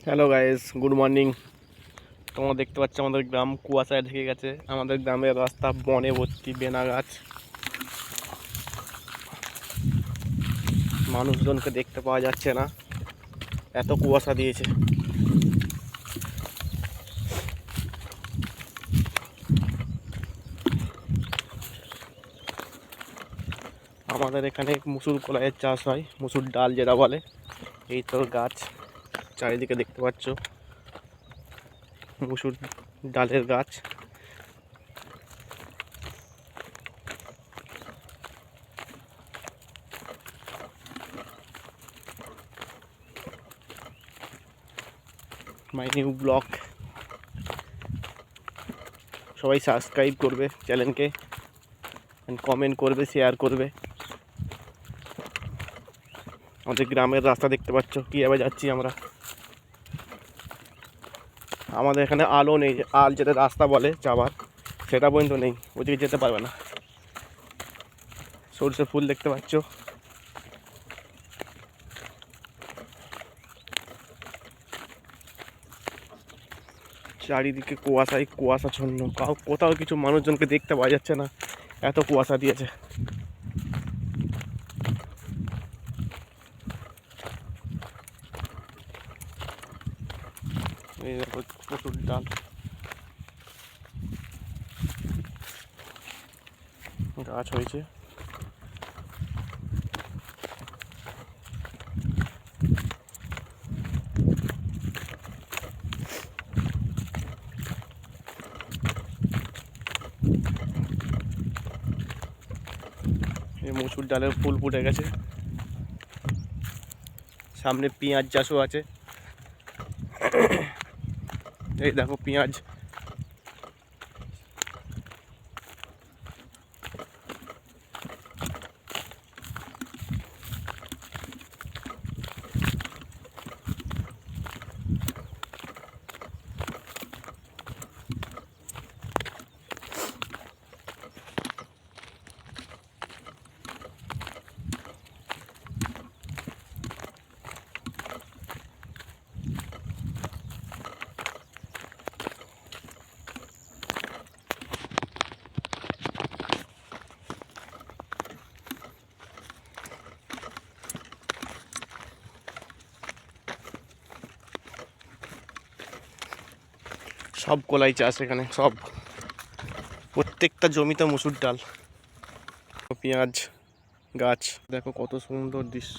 Hello guys, good morning. তোমরা দেখতে পাচ্ছ আমাদের গ্রাম কুয়াশায় ঢেকে গেছে। আমাদের গ্রামের রাস্তা বনে ভর্তি, বেনা গাছ। মানুষজনকে দেখতে পাওয়া যাচ্ছে না, এত কুয়াশা দিয়েছে। আমাদের এখানে মুসুর কলাইয়ের চাষ হয়, মুসুর ডাল যেটা বলে। এই তো গাছ চারিদিকে দেখতে পাচ্ছ, মুসুর ডালের গাছ। My new blog. সবাই সাবস্ক্রাইব করবে চ্যানেলকে, কমেন্ট করবে, শেয়ার করবে। আমাদের গ্রামের রাস্তা দেখতে পাচ্ছ, কীভাবে যাচ্ছি আমরা। আমাদের এখানে আলো নেই, আল যেটা রাস্তা বলে যাবার, সেটা পর্যন্ত নেই, ওদিকে যেতে পারবে না। সরষে ফুল দেখতে পাচ্ছ। চারিদিকে কুয়াশায় কুয়াশাচ্ছন্ন, কোথাও কিছু মানুষজনকে দেখতে পাওয়া যাচ্ছে না, এত কুয়াশা দিয়েছে। এই দেখো প্রচুর ডাল, গাছ হয়েছে। এই মসুর ডালের ফুল ফুটে গেছে। সামনে পেঁয়াজ চাষও আছে। এই দেখো পেঁয়াজ। সব কলাই চাষ এখানে, সব প্রত্যেকটা জমিতে মুসুর ডাল, পেঁয়াজ গাছ। দেখো কত সুন্দর দৃশ্য।